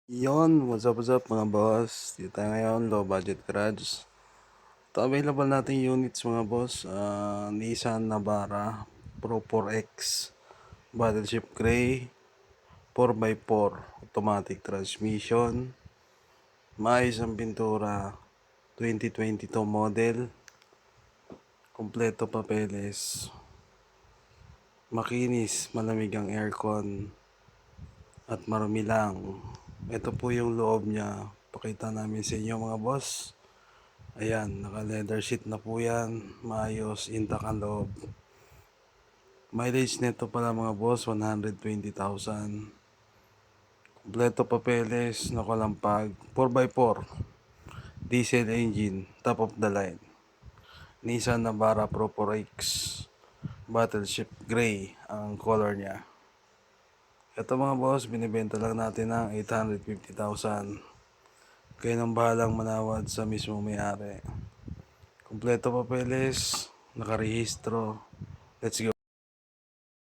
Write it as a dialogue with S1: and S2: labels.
S1: What's up mga boss? Dito tayo ngayon, low budget garage. Ito available nating units mga boss. Nissan Navara Pro 4X Battleship Gray 4x4 automatic transmission. Maayos ang pintura, 2022 model. Kompleto papeles. Makinis, malamig ang aircon at marumi lang. Ito po yung loob niya. Pakita namin sa inyo mga boss. Ayan, naka leather sheet na po yan. Maayos, intact ang loob. Mileage nito pala mga boss, 120,000. Kompleto papeles, nakalampag. 4x4. Diesel engine, top of the line. Nissan Navara Pro 4X. Battleship Gray ang color niya. Ito mga boss, binibenta lang natin ng 850,000. Kayo nang bahalang manawad sa mismo may-ari. Kompleto papeles, nakarehistro. Let's go.